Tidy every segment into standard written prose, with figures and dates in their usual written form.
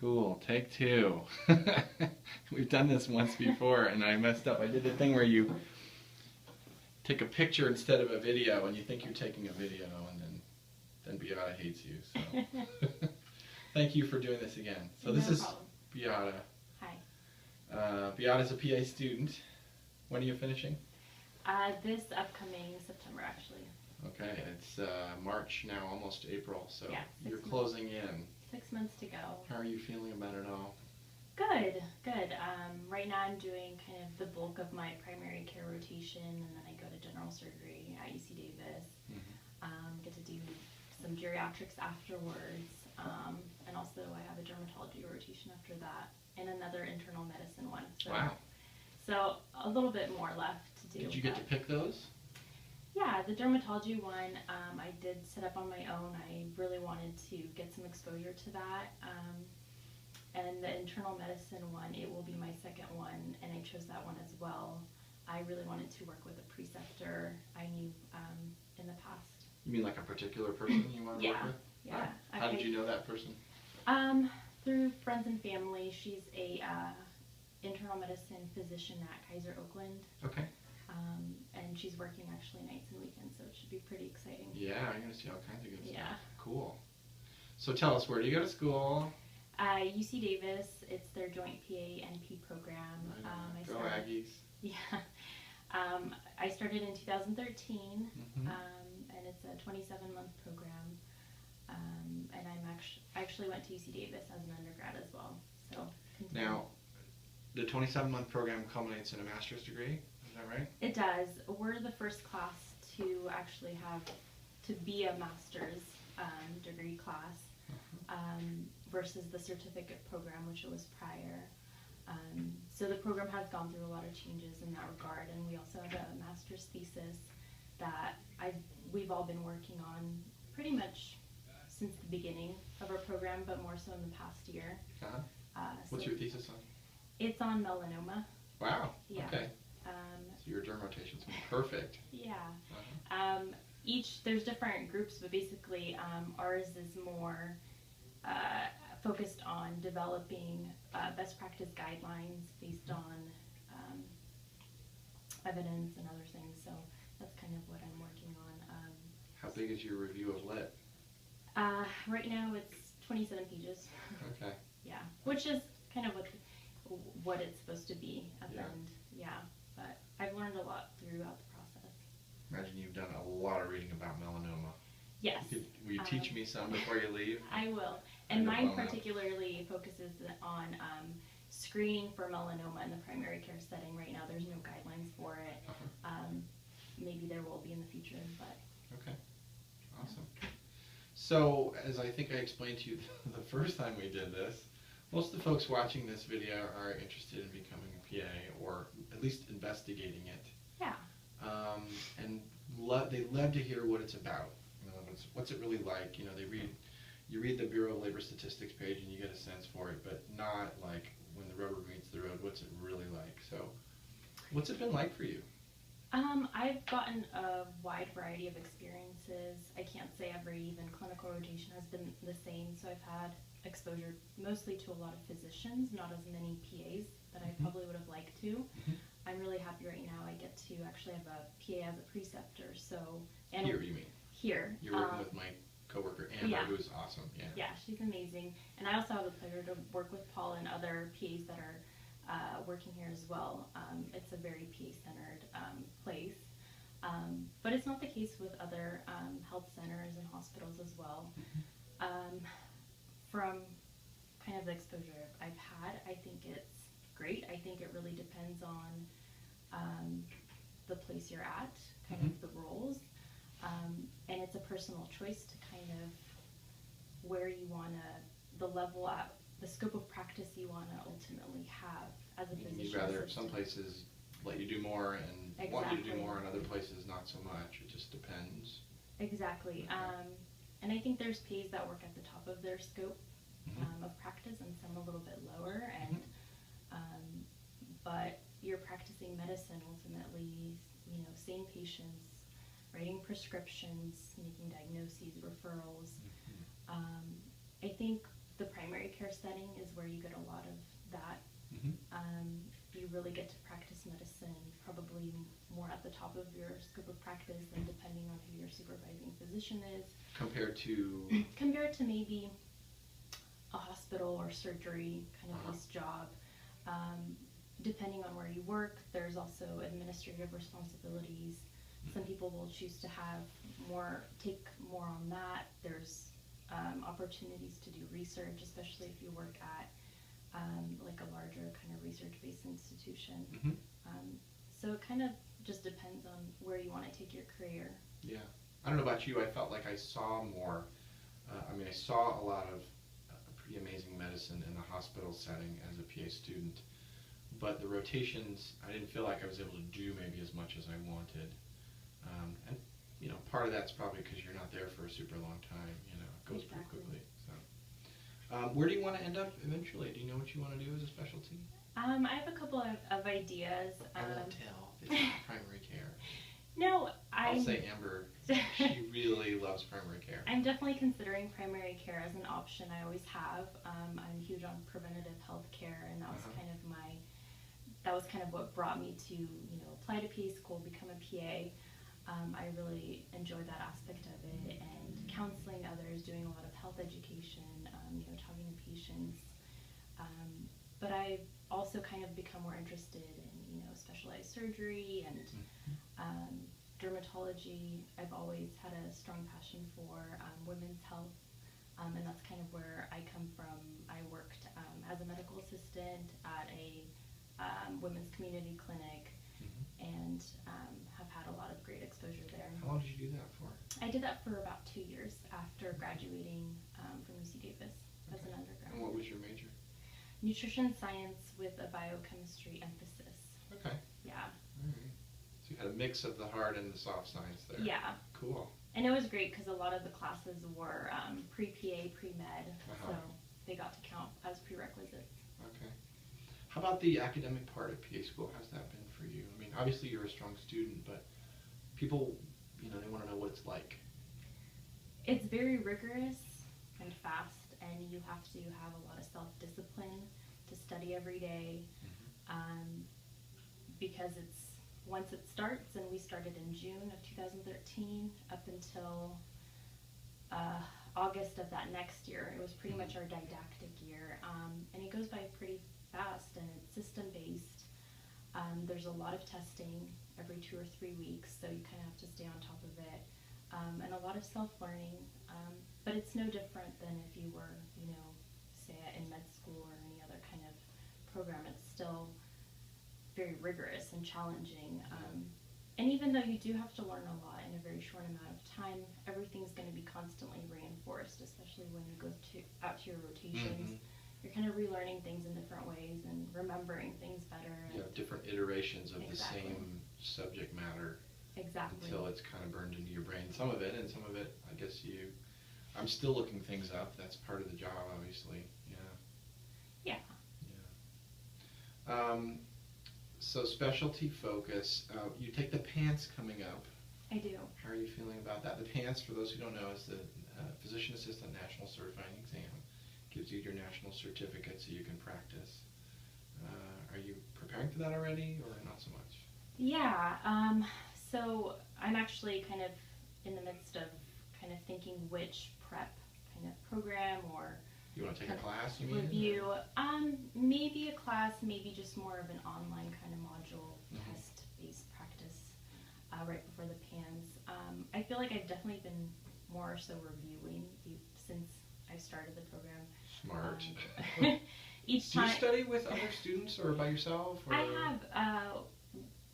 Cool. Take two. We've done this once before and I messed up. I did the thing where you take a picture instead of a video and you think you're taking a video and then Beata hates you. So thank you for doing this again. So this is Beata. Hi. Beata's a PA student. When are you finishing? This upcoming September, actually. Okay, it's March now, almost April, so yeah, you're closing in. 6 months to go. How are you feeling about it all? Good, good. Right now I'm doing kind of the bulk of my primary care rotation, and then I go to general surgery at UC Davis. Get to do some geriatrics afterwards, and also I have a dermatology rotation after that, and another internal medicine one. So, wow. So a little bit more left to do. Did you get to pick those? Yeah, the dermatology one I did set up on my own. I really wanted to get some exposure to that. And the internal medicine one, it will be my second one, and I chose that one as well. I really wanted to work with a preceptor I knew in the past. You mean like a particular person you want to work with? Yeah. Oh. How did you know that person? Through friends and family. She's a internal medicine physician at Kaiser Oakland. Okay. And she's working actually nights and weekends, so it should be pretty exciting. Yeah, I'm going to see all kinds of good stuff. Yeah. Cool. So tell us, where do you go to school? UC Davis. It's their joint PA-NP program. Go Aggies. Yeah. I started in 2013, and it's a 27-month program. And I actually went to UC Davis as an undergrad as well. So now, the 27-month program culminates in a master's degree. Is that right? It does. We're the first class to actually to be a master's degree class versus the certificate program, which it was prior. So the program has gone through a lot of changes in that regard, and we also have a master's thesis that we've all been working on pretty much since the beginning of our program, but more so in the past year. What's your thesis on? It's on melanoma. Wow. Yeah. Okay. So your derm rotation's perfect. Yeah. There's different groups, but basically ours is more focused on developing best practice guidelines based on evidence and other things. So that's kind of what I'm working on. How big is your review of lit? Right now it's 27 pages. Okay. Yeah, which is kind of what it's supposed to be at the end. Yeah, but I've learned a lot throughout the process. Imagine you've done a lot of reading about melanoma. Yes. Will you teach me some before you leave? I will. And mine particularly focuses on screening for melanoma in the primary care setting. Right now there's no guidelines for it. Maybe there will be in the future, but... Okay. Awesome. So, as I think I explained to you the first time we did this, most of the folks watching this video are interested in becoming a PA, or at least investigating it. Yeah. And they love to hear what it's about. You know, what's it really like? You know, you read the Bureau of Labor Statistics page and you get a sense for it, but not like when the rubber meets the road. What's it really like? So, what's it been like for you? I've gotten a wide variety of experiences. I can't say every even clinical rotation has been the same, so I've had exposure mostly to a lot of physicians, not as many PAs that I probably would have liked to. I'm really happy right now I get to actually have a PA as a preceptor. So Here, you mean? Here. You're working with my coworker Amber, who's awesome. Yeah. Yeah, she's amazing. And I also have the pleasure to work with Paul and other PAs that are working here as well. It's a very PA-centered place. But it's not the case with other health centers and hospitals as well. From kind of the exposure I've had, I think it's great. I think it really depends on the place you're at, kind of the roles. And it's a personal choice to kind of where you want to, the level at, the scope of practice you want to ultimately have as a physician. You'd rather some places let you do more and want you to do more, and other places not so much. It just depends. Exactly. And I think there's PAs that work at the top of their scope of practice, and some a little bit lower. And but you're practicing medicine ultimately. You know, seeing patients, writing prescriptions, making diagnoses, referrals. I think the primary care care setting is where you get a lot of that. You really get to practice medicine probably more at the top of your scope of practice than depending on who your supervising physician is. Compared to? Compared to maybe a hospital or surgery kind of based job. Depending on where you work, there's also administrative responsibilities. Some people will choose to have take more on that. There's opportunities to do research, especially if you work at like a larger kind of research-based institution. So it kind of just depends on where you want to take your career. Yeah. I don't know about you, I felt like I saw more. I saw a lot of pretty amazing medicine in the hospital setting as a PA student, but the rotations, I didn't feel like I was able to do maybe as much as I wanted. And, you know, part of that's probably because you're not there for a super long time, you know, it goes pretty quickly. So, where do you want to end up eventually? Do you know what you want to do as a specialty? I have a couple of ideas. I won't tell. It's not primary care. No, I'll say Amber, she really loves primary care. I'm definitely considering primary care as an option. I always have. I'm huge on preventative health care, and that was kind of what brought me to, you know, apply to PA school, become a PA. I really enjoy that aspect of it, and counseling others, doing a lot of health education, you know, talking to patients. But I've also kind of become more interested in, you know, specialized surgery and dermatology. I've always had a strong passion for women's health, and that's kind of where I come from. I worked as a medical assistant at a women's community clinic, and have had a lot of great exposure there. How long did you do that for? I did that for about 2 years after graduating from UC Davis as an undergrad. And what was your major? Nutrition science with a biochemistry emphasis. Okay. Yeah. All right. So you had a mix of the hard and the soft science there. Yeah. Cool. And it was great because a lot of the classes were pre-PA, pre-med, so they got to count as prerequisites. Okay. How about the academic part of PA school? How's that been for you? I mean, obviously you're a strong student, but people, you know, they want to know what it's like. It's very rigorous and fast, and you have to have a lot of self-discipline to study every day, because once it starts, and we started in June of 2013 up until August of that next year. It was pretty much our didactic year, and it goes by pretty fast, and it's system-based. There's a lot of testing every 2 or 3 weeks, so you kind of have to stay on top of it, and a lot of self-learning, but it's no different than if you were, you know, say in med school or any other kind of program. It's still very rigorous and challenging, and even though you do have to learn a lot in a very short amount of time, everything's going to be constantly reinforced, especially when you go out to your rotations. You're kind of relearning things in different ways and remembering things better. You have different iterations of the same subject matter. Exactly. Until it's kind of burned into your brain. Some of it, and some of it, I guess I'm still looking things up. That's part of the job, obviously. Yeah. So specialty focus. You take the PANCE coming up. I do. How are you feeling about that? The PANCE, for those who don't know, is the Physician Assistant National Certifying Exam. Gives you your national certificate so you can practice. Are you preparing for that already, or not so much? Yeah. So I'm actually kind of in the midst of kind of thinking which prep kind of program or you want to take a class, you mean? Review. Maybe a class, maybe just more of an online kind of module, test-based practice right before the PANCE. I feel like I've definitely been more so reviewing since I started the program. Smart. Each time. Do you study with other students or by yourself? Or? I have.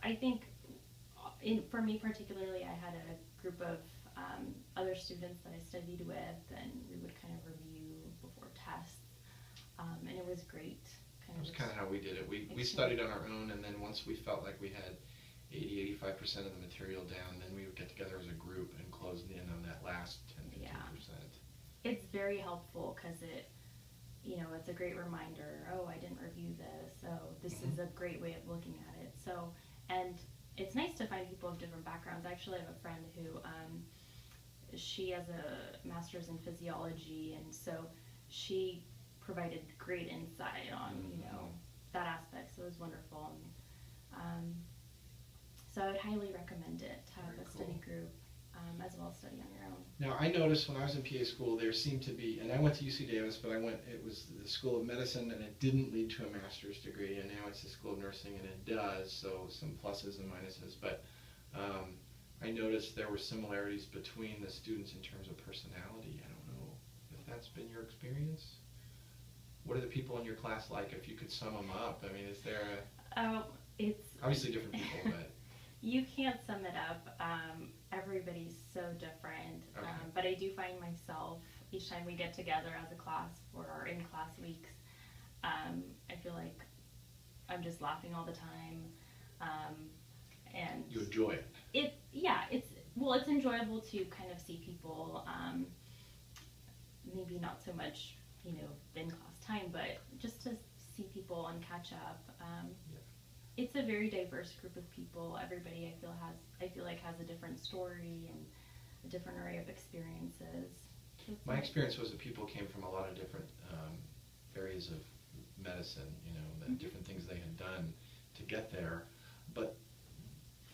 I think, for me particularly, I had a group of other students that I studied with, and we would kind of review before tests, and it was great. That's kind of how we did it. We studied on our own, and then once we felt like we had 80-85% of the material down, then we would get together as a group and close in on that last 10-15%. It's very helpful because it's a great reminder. Oh, I didn't review this. Oh, this is a great way of looking at it. So, and it's nice to find people of different backgrounds. I actually have a friend who, she has a master's in physiology, and so she provided great insight on, you know, that aspect. So it was wonderful. And, so I would highly recommend it to have a study group, as well as study on your own. Now, I noticed when I was in PA school, there seemed to be, and I went to UC Davis, but it was the School of Medicine, and it didn't lead to a master's degree, and now it's the School of Nursing, and it does, so some pluses and minuses, but I noticed there were similarities between the students in terms of personality. I don't know if that's been your experience. What are the people in your class like, if you could sum them up? I mean, is there it's obviously different people, but... You can't sum it up. Everybody's so different. Okay. But I do find myself, each time we get together as a class for our in-class weeks, I feel like I'm just laughing all the time. And you enjoy it. It's enjoyable to kind of see people, maybe not so much, you know, in-class time, but just to see people and catch up. It's a very diverse group of people. Everybody I feel like has a different story and a different array of experiences. My experience was that people came from a lot of different areas of medicine, you know, the different things they had done to get there, but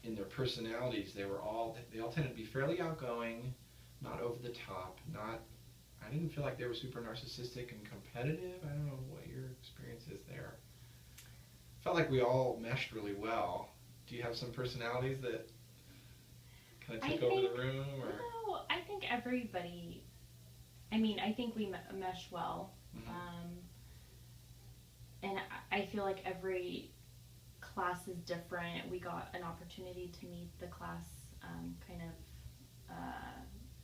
in their personalities, they all tended to be fairly outgoing, not over the top, I didn't feel like they were super narcissistic and competitive. I don't know what your experience is there. Felt like we all meshed really well. Do you have some personalities that kind of took over the room? Or? No, I think everybody, I think we mesh well. And I feel like every class is different. We got an opportunity to meet the class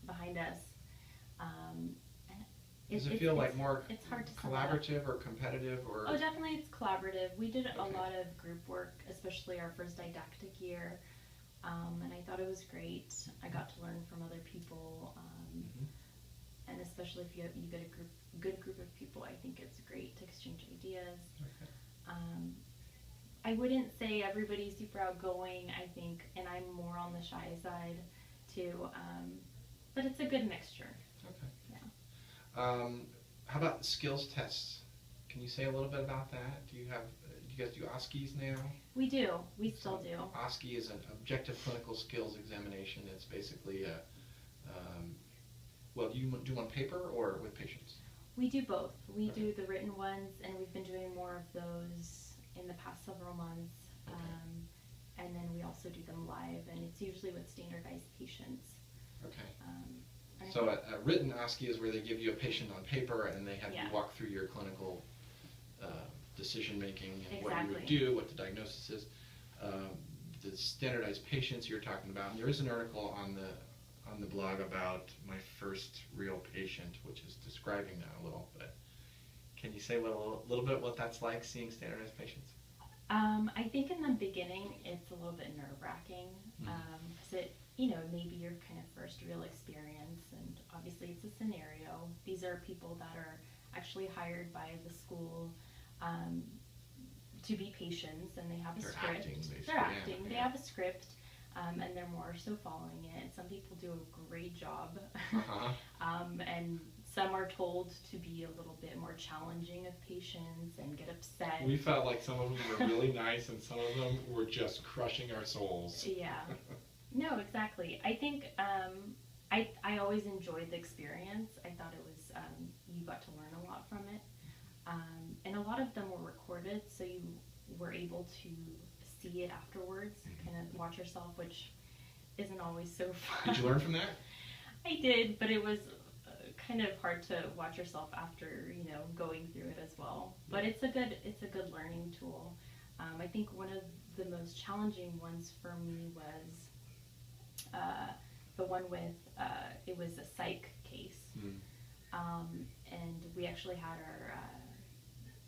behind us. Does it feel like more it's hard to collaborative or competitive? Or? Oh, definitely it's collaborative. We did a lot of group work, especially our first didactic year, and I thought it was great. I got to learn from other people, and especially if you get a good group of people, I think it's great to exchange ideas. Okay. I wouldn't say everybody's super outgoing, I think, and I'm more on the shy side too, but it's a good mixture. Okay. How about skills tests? Can you say a little bit about that? Do you guys do OSCEs now? We do. We still do. OSCE is an objective clinical skills examination. It's basically do you do on paper or with patients? We do both. We do the written ones, and we've been doing more of those in the past several months. Okay. And then we also do them live, and it's usually with standardized patients. Okay. So a written OSCE is where they give you a patient on paper and they have you walk through your clinical decision making and what you would do, what the diagnosis is. The standardized patients you're talking about, and there is an article on the blog about my first real patient, which is describing that a little, but can you say a little bit what that's like, seeing standardized patients? I think in the beginning it's a little bit nerve-wracking, because maybe your kind of first real experience, and obviously it's a scenario. These are people that are actually hired by the school to be patients, and they have a script. They're acting. They have a script, and they're more so following it. Some people do a great job, and some are told to be a little bit more challenging of patients and get upset. We felt like some of them were really nice, and some of them were just crushing our souls. Yeah. No, exactly. I think I always enjoyed the experience. I thought it was, you got to learn a lot from it. And a lot of them were recorded, so you were able to see it afterwards, kind of watch yourself, which isn't always so fun. Did you learn from that? I did, but it was kind of hard to watch yourself after, going through it as well. But it's a good learning tool. I think one of the most challenging ones for me was the one with, it was a psych case. And we actually had our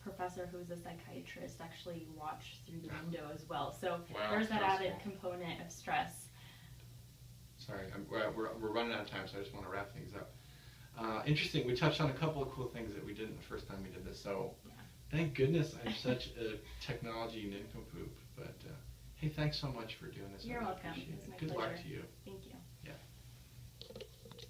professor, who was a psychiatrist, actually watch through the window as well. So there's that added component of stress. Sorry, we're running out of time, so I just want to wrap things up. Interesting, we touched on a couple of cool things that we didn't the first time we did this, so thank goodness I'm such a technology nincompoop. But hey, thanks so much for doing this. You're welcome. Good luck to you. Thank you.